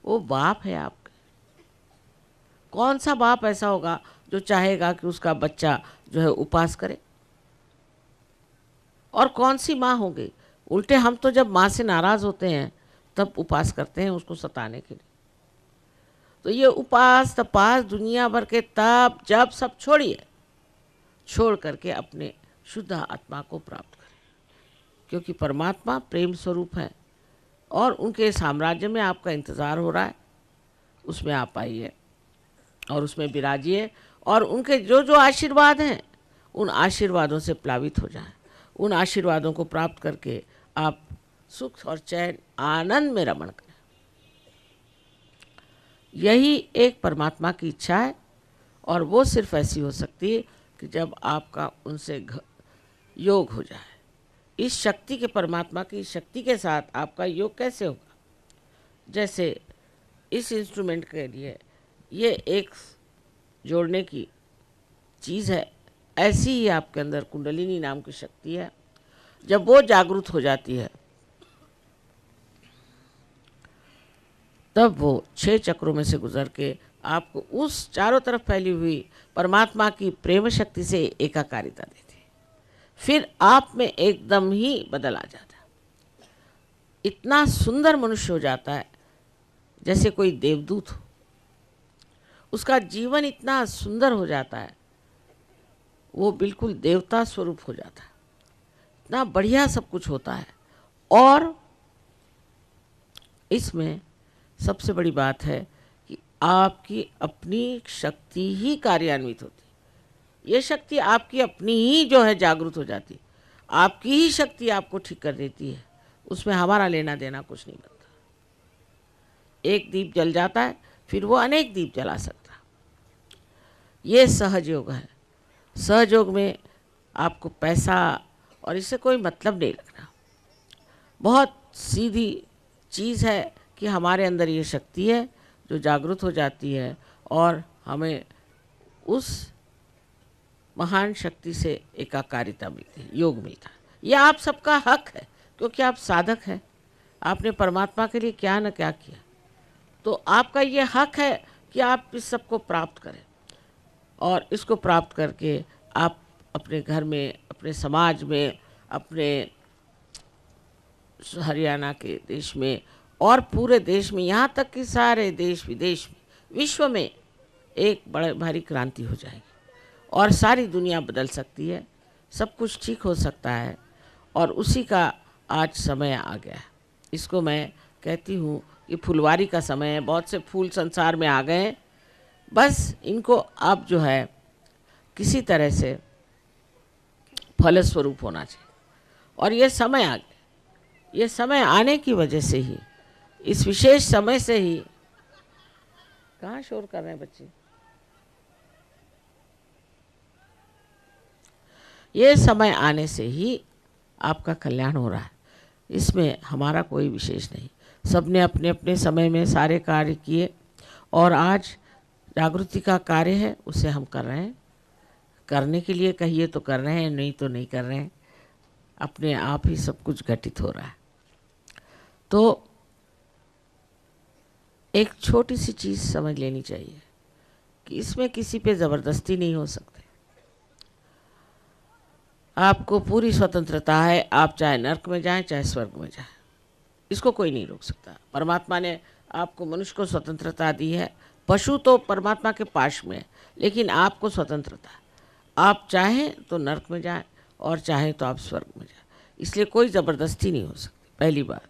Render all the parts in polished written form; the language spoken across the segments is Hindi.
वो बाप है आपका। कौन सा बाप ऐसा होगा जो चाहेगा कि उसका बच्चा जो है उपास करे? और कौन सी माँ होगी? उल्टे हम तो जब माँ से नाराज होते हैं तब उपास करते हैं उसको सताने के लिए। तो ये उपास तपास दुनिया भर के तप जब सब छोड़िए, छोड़ करके अपने शुद्ध आत्मा को प्राप्त करें, क्योंकि परमात्मा प्रेम स्वरूप है और उनके साम्राज्य में आपका इंतज़ार हो रहा है। उसमें आप आइए और उसमें विराजिए और उनके जो जो आशीर्वाद हैं उन आशीर्वादों से प्लावित हो जाएं। उन आशीर्वादों को प्राप्त करके आप सुख और चैन आनंद में रमण करें। यही एक परमात्मा की इच्छा है और वो सिर्फ ऐसी हो सकती है कि जब आपका उनसे योग हो जाए। इस शक्ति के, परमात्मा की शक्ति के साथ आपका योग कैसे होगा? जैसे इस इंस्ट्रूमेंट के लिए ये एक जोड़ने की चीज़ है, ऐसी ही आपके अंदर कुंडलिनी नाम की शक्ति है। जब वो जागृत हो जाती है तब वो 6 चक्रों में से गुजर के आपको उस चारों तरफ फैली हुई परमात्मा की प्रेम शक्ति से एकाकारिता देती है। फिर आप में एकदम ही बदल आ जाता है। इतना सुंदर मनुष्य हो जाता है जैसे कोई देवदूत हो। उसका जीवन इतना सुंदर हो जाता है, वो बिल्कुल देवता स्वरूप हो जाता है। इतना बढ़िया सब कुछ होता है। और इसमें सबसे बड़ी बात है कि आपकी अपनी शक्ति ही कार्यान्वित होती है। ये शक्ति आपकी अपनी ही जो है जागृत हो जाती है। आपकी ही शक्ति आपको ठीक कर देती है। उसमें हमारा लेना देना कुछ नहीं बनता। एक दीप जल जाता है, फिर वो अनेक दीप जला सकता है। ये सहज योग है। सहज योग में आपको पैसा और इससे कोई मतलब नहीं रखना। बहुत सीधी चीज़ है कि हमारे अंदर ये शक्ति है जो जागृत हो जाती है और हमें उस महान शक्ति से एकाकारिता मिलती है, योग मिलता है। यह आप सबका हक है, क्योंकि आप साधक हैं। आपने परमात्मा के लिए क्या न क्या किया, तो आपका ये हक है कि आप इस सब को प्राप्त करें। और इसको प्राप्त करके आप अपने घर में, अपने समाज में, अपने हरियाणा के देश में और पूरे देश में, यहाँ तक कि सारे देश विदेश में, विश्व में एक बड़े भारी क्रांति हो जाएगी और सारी दुनिया बदल सकती है। सब कुछ ठीक हो सकता है और उसी का आज समय आ गया है। इसको मैं कहती हूँ ये फुलवारी का समय है। बहुत से फूल संसार में आ गए हैं, बस इनको अब जो है किसी तरह से फलस्वरूप होना चाहिए। और ये समय आ गया। ये समय आने की वजह से ही, इस विशेष समय से ही, कहाँ शोर कर रहे हैं बच्चे? ये समय आने से ही आपका कल्याण हो रहा है। इसमें हमारा कोई विशेष नहीं। सबने अपने अपने समय में सारे कार्य किए और आज जागृति का कार्य है, उसे हम कर रहे हैं। करने के लिए कहिए तो कर रहे हैं, नहीं तो नहीं कर रहे हैं। अपने आप ही सब कुछ घटित हो रहा है। तो एक छोटी सी चीज़ समझ लेनी चाहिए कि इसमें किसी पे ज़बरदस्ती नहीं हो सकती। आपको पूरी स्वतंत्रता है, आप चाहे नर्क में जाएं चाहे स्वर्ग में जाएं, इसको कोई नहीं रोक सकता। परमात्मा ने आपको, मनुष्य को स्वतंत्रता दी है। पशु तो परमात्मा के पास में है, लेकिन आपको स्वतंत्रता है। आप चाहें तो नर्क में जाएं और चाहें तो आप स्वर्ग में जाएं। इसलिए कोई ज़बरदस्ती नहीं हो सकती, पहली बात।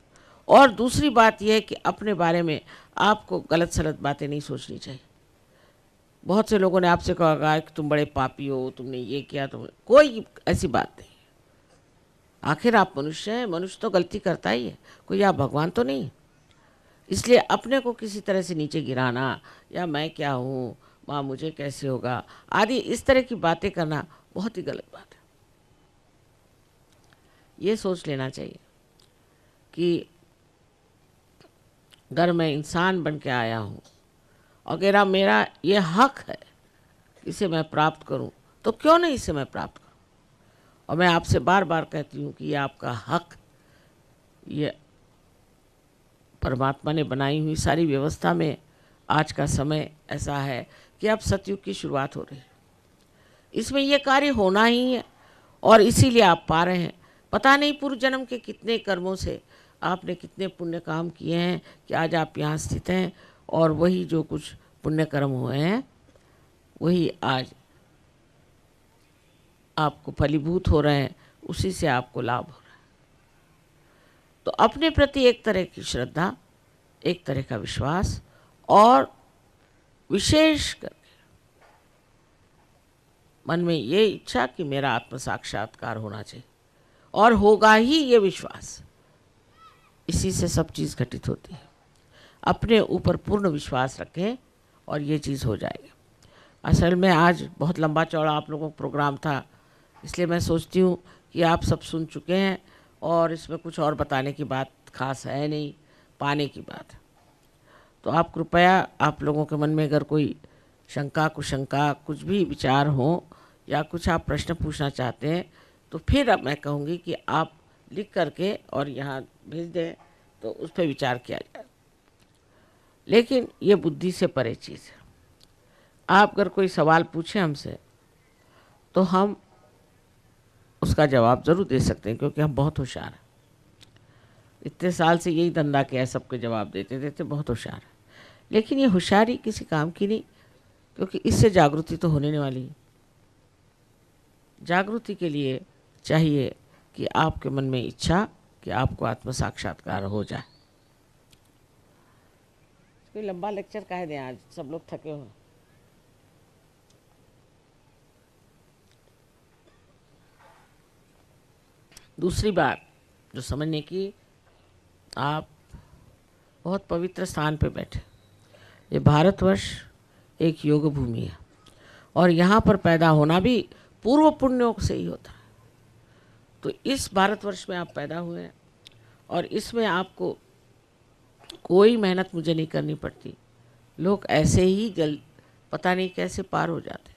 और दूसरी बात यह है कि अपने बारे में आपको गलत सलत बातें नहीं सोचनी चाहिए। बहुत से लोगों ने आपसे कहा कि तुम बड़े पापी हो, तुमने ये किया, तुम, कोई ऐसी बात नहीं। आखिर आप मनुष्य हैं, मनुष्य तो गलती करता ही है, कोई आप भगवान तो नहीं। इसलिए अपने को किसी तरह से नीचे गिराना या मैं क्या हूँ, माँ मुझे कैसे होगा आदि, इस तरह की बातें करना बहुत ही गलत बात है। ये सोच लेना चाहिए कि अगर मैं इंसान बन के आया हूँ, अगर मेरा ये हक है इसे मैं प्राप्त करूँ, तो क्यों नहीं इसे मैं प्राप्त करूँ। और मैं आपसे बार बार कहती हूँ कि ये आपका हक, ये परमात्मा ने बनाई हुई सारी व्यवस्था में आज का समय ऐसा है कि अब सतयुग की शुरुआत हो रही है। इसमें ये कार्य होना ही है और इसीलिए आप पा रहे हैं। पता नहीं पूर्व जन्म के कितने कर्मों से आपने कितने पुण्य काम किए हैं कि आज आप यहाँ स्थित हैं, और वही जो कुछ पुण्य कर्म हुए हैं वही आज आपको फलीभूत हो रहे हैं, उसी से आपको लाभ हो रहा है। तो अपने प्रति एक तरह की श्रद्धा, एक तरह का विश्वास, और विशेष करके मन में ये इच्छा कि मेरा आत्म साक्षात्कार होना चाहिए, और होगा ही, ये विश्वास, इसी से सब चीज़ घटित होती है। अपने ऊपर पूर्ण विश्वास रखें और ये चीज़ हो जाएगी। असल में आज बहुत लंबा चौड़ा आप लोगों का प्रोग्राम था, इसलिए मैं सोचती हूँ कि आप सब सुन चुके हैं और इसमें कुछ और बताने की बात खास है नहीं, पाने की बात। तो आप कृपया, आप लोगों के मन में अगर कोई शंका कुशंका कुछ भी विचार हो या कुछ आप प्रश्न पूछना चाहते हैं तो फिर अब मैं कहूँगी कि आप लिख करके और यहाँ भेज दें तो उस पर विचार किया जाए। लेकिन ये बुद्धि से परे चीज़ है। आप अगर कोई सवाल पूछें हमसे तो हम उसका जवाब ज़रूर दे सकते हैं, क्योंकि हम बहुत होशियार हैं। इतने साल से यही धंधा किया है, सबके जवाब देते देते बहुत होशियार है। लेकिन ये होशियारी किसी काम की नहीं, क्योंकि इससे जागृति तो होने नहीं वाली। जागृति के लिए चाहिए कि आपके मन में इच्छा कि आपको आत्म साक्षात्कार हो जाए। कोई लंबा लेक्चर काहे दें, आज सब लोग थके हो। दूसरी बात जो समझने की, आप बहुत पवित्र स्थान पे बैठे। ये भारतवर्ष एक योग भूमि है और यहाँ पर पैदा होना भी पूर्व पुण्यों से ही होता है। तो इस भारतवर्ष में आप पैदा हुए हैं और इसमें आपको कोई मेहनत मुझे नहीं करनी पड़ती। लोग ऐसे ही पता नहीं कैसे पार हो जाते।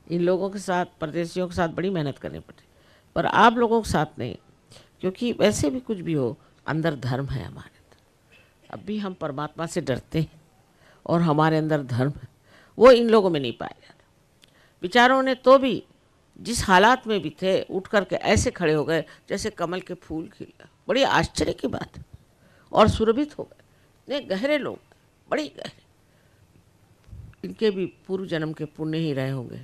इन लोगों के साथ, परदेशियों के साथ बड़ी मेहनत करनी पड़ती, पर आप लोगों के साथ नहीं, क्योंकि वैसे भी कुछ भी हो, अंदर धर्म है हमारे अंदर। अब भी हम परमात्मा से डरते हैं और हमारे अंदर धर्म है, वो इन लोगों में नहीं पाया जाता। बेचारों ने तो भी जिस हालात में भी थे उठ करके ऐसे खड़े हो गए जैसे कमल के फूल खिल गए। बड़ी आश्चर्य की बात है, और सुरभित हो गए। इतने गहरे लोग, बड़ी गहरे, इनके भी पूर्व जन्म के पुण्य ही रहे होंगे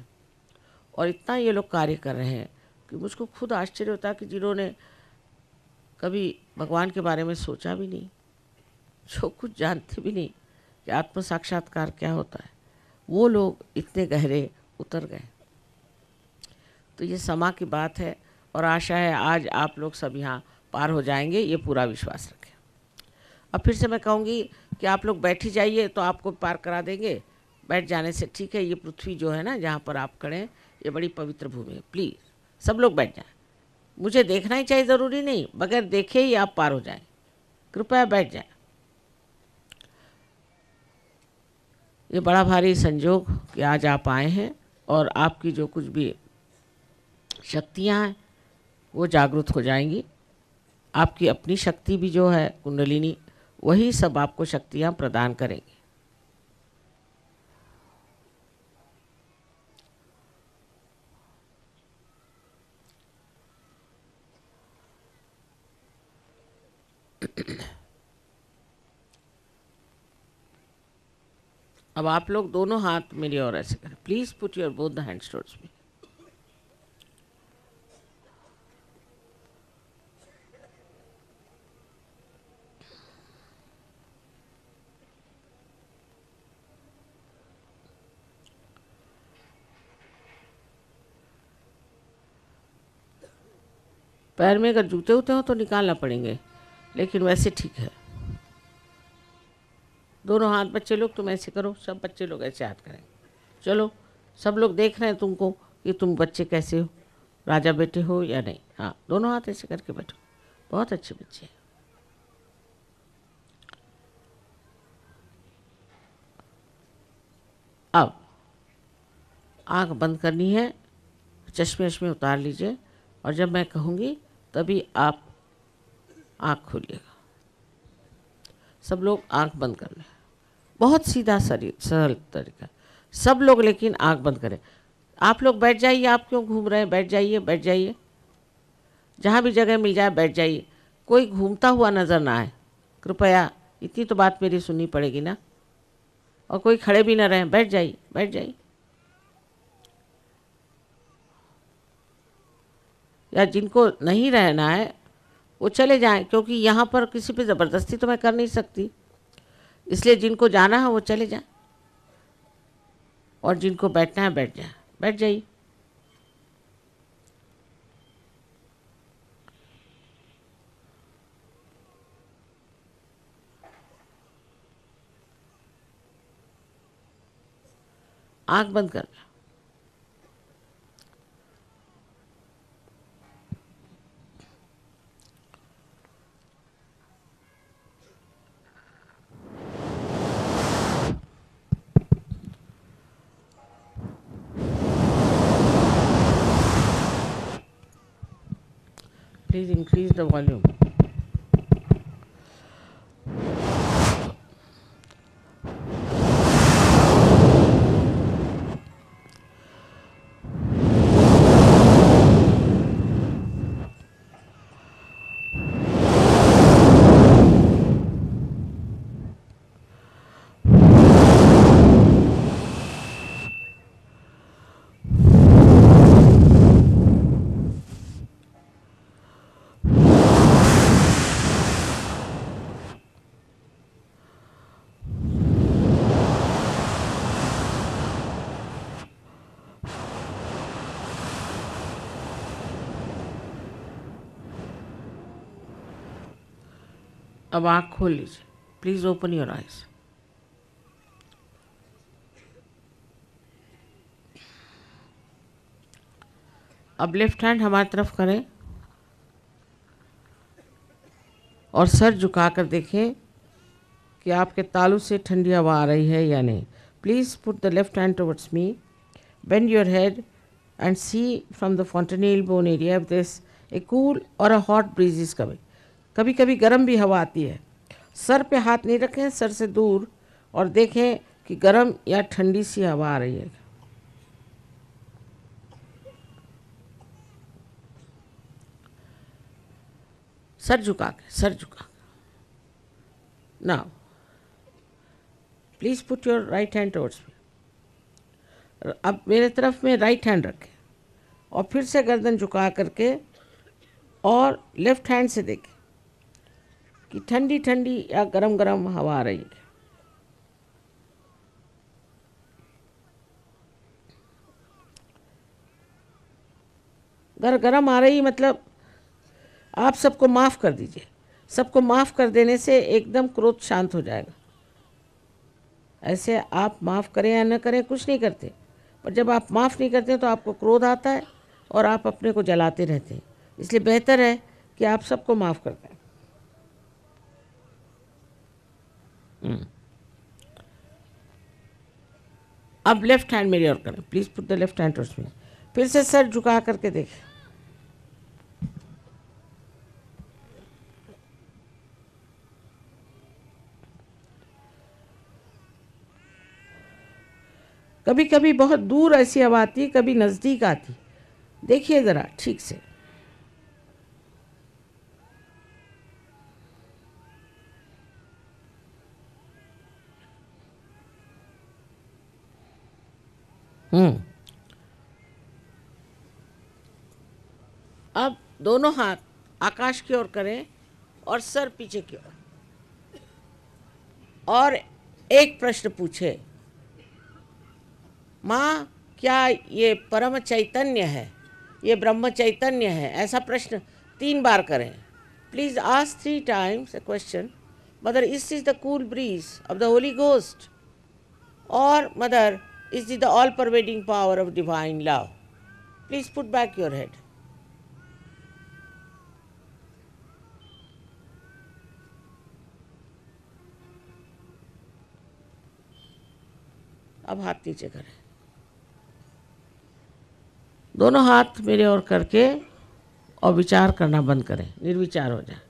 और इतना ये लोग कार्य कर रहे हैं कि मुझको खुद आश्चर्य होता है कि जिन्होंने कभी भगवान के बारे में सोचा भी नहीं, जो कुछ जानते भी नहीं कि आत्म साक्षात्कार क्या होता है, वो लोग इतने गहरे उतर गए। तो ये समा की बात है और आशा है आज आप लोग सब यहाँ पार हो जाएंगे, ये पूरा विश्वास रखें। अब फिर से मैं कहूँगी कि आप लोग बैठ ही जाइए तो आपको पार करा देंगे। बैठ जाने से ठीक है। ये पृथ्वी जो है ना, जहाँ पर आप खड़े हैं, ये बड़ी पवित्र भूमि है। प्लीज़ सब लोग बैठ जाएं। मुझे देखना ही चाहिए, ज़रूरी नहीं, बगैर देखे ही आप पार हो जाएं। कृपया बैठ जाएं। ये बड़ा भारी संजोग कि आज आप आए हैं और आपकी जो कुछ भी शक्तियाँ हैं वो जागृत हो जाएंगी। आपकी अपनी शक्ति भी जो है कुंडलिनी, वही सब आपको शक्तियाँ प्रदान करेंगी। अब आप लोग दोनों हाथ मेरी ओर ऐसे करें। Please put your both the hands towards me. पैर में अगर जूते होते हो तो निकालना पड़ेंगे, लेकिन वैसे ठीक है। दोनों हाथ बच्चे लोग तुम ऐसे करो, सब बच्चे लोग ऐसे हाथ करें। चलो, सब लोग देख रहे हैं तुमको कि तुम बच्चे कैसे हो, राजा बेटे हो या नहीं। हाँ, दोनों हाथ ऐसे करके बैठो। बहुत अच्छे बच्चे हैं। अब आँख बंद करनी है, चश्मे वश्मे उतार लीजिए और जब मैं कहूँगी तभी आप आँख खोलिएगा। सब लोग आंख बंद कर लें। बहुत सीधा सरल तरीका, सब लोग लेकिन आंख बंद करें। आप लोग बैठ जाइए, आप क्यों घूम रहे हैं, बैठ जाइए, बैठ जाइए, जहाँ भी जगह मिल जाए बैठ जाइए। कोई घूमता हुआ नज़र ना आए कृपया, इतनी तो बात मेरी सुननी पड़ेगी ना। और कोई खड़े भी ना रहें, बैठ जाइए, बैठ जाइए। या जिनको नहीं रहना है वो चले जाएं, क्योंकि यहाँ पर किसी पे ज़बरदस्ती तो मैं कर नहीं सकती, इसलिए जिनको जाना है वो चले जाएं, और जिनको बैठना है बैठ जाएं, बैठ जाइए। आंख बंद कर लें। Please increase the volume. अब आँख खोल लीजिए। Please open your eyes. अब लेफ्ट हैंड हमारी तरफ करें और सर झुकाकर देखें कि आपके तालू से ठंडी हवा आ रही है या नहीं। Please put the left hand towards me, bend your head and see from the fontanelle bone area if this a cool और a hot breeze is coming. कभी कभी गर्म भी हवा आती है। सर पे हाथ नहीं रखें, सर से दूर, और देखें कि गर्म या ठंडी सी हवा आ रही है। सर झुका के, सर झुका। Now please put your right hand towards मी। अब मेरे तरफ में राइट हैंड रखें और फिर से गर्दन झुका करके और लेफ्ट हैंड से देखें कि ठंडी ठंडी या गरम गरम हवा आ रही है। अगर गरम आ रही मतलब आप सबको माफ़ कर दीजिए। सबको माफ़ कर देने से एकदम क्रोध शांत हो जाएगा। ऐसे आप माफ़ करें या न करें कुछ नहीं करते, पर जब आप माफ़ नहीं करते तो आपको क्रोध आता है और आप अपने को जलाते रहते हैं। इसलिए बेहतर है कि आप सबको माफ़ कर दें। अब लेफ्ट हैंड मेरी ओर करें। Please put the left hand towards मी। फिर से सर झुका करके देखें। कभी कभी बहुत दूर ऐसी हवा आती, कभी नज़दीक आती। देखिए ज़रा ठीक से। अब दोनों हाथ आकाश की ओर करें और सर पीछे की ओर, और एक प्रश्न पूछे, माँ क्या ये परम चैतन्य है, ये ब्रह्म चैतन्य है? ऐसा प्रश्न 3 बार करें। Please ask 3 times a question. Mother, is the cool bridge of the Holi ghost? और mother, is the all pervading power of divine love? Please put back your head. अब हाथ नीचे करें। दोनों हाथ मेरे ओर करके और विचार करना बंद करें, निर्विचार हो जाए।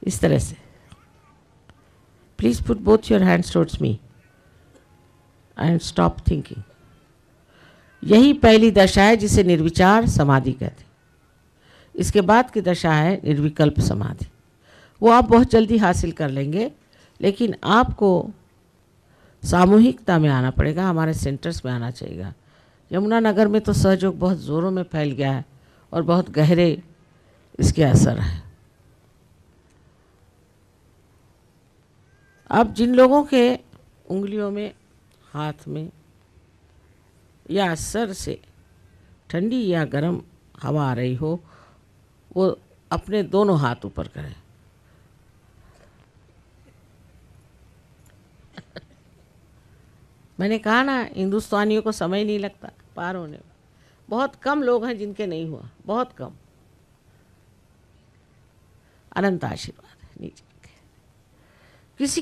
इस तरह से। Please put both your hands towards me and stop thinking. यही पहली दशा है जिसे निर्विचार समाधि कहते हैं। इसके बाद की दशा है निर्विकल्प समाधि। वो आप बहुत जल्दी हासिल कर लेंगे, लेकिन आपको सामूहिकता में आना पड़ेगा, हमारे सेंटर्स में आना चाहिए। यमुनानगर में तो सहयोग बहुत ज़ोरों में फैल गया है और बहुत गहरे इसके असर है। अब जिन लोगों के उंगलियों में, हाथ में या सर से ठंडी या गर्म हवा आ रही हो, वो अपने दोनों हाथ ऊपर करें। मैंने कहा ना, हिंदुस्तानियों को समय नहीं लगता पार होने में। बहुत कम लोग हैं जिनके नहीं हुआ, बहुत कम। अनंत आशीर्वाद है नीचे। किसी किसी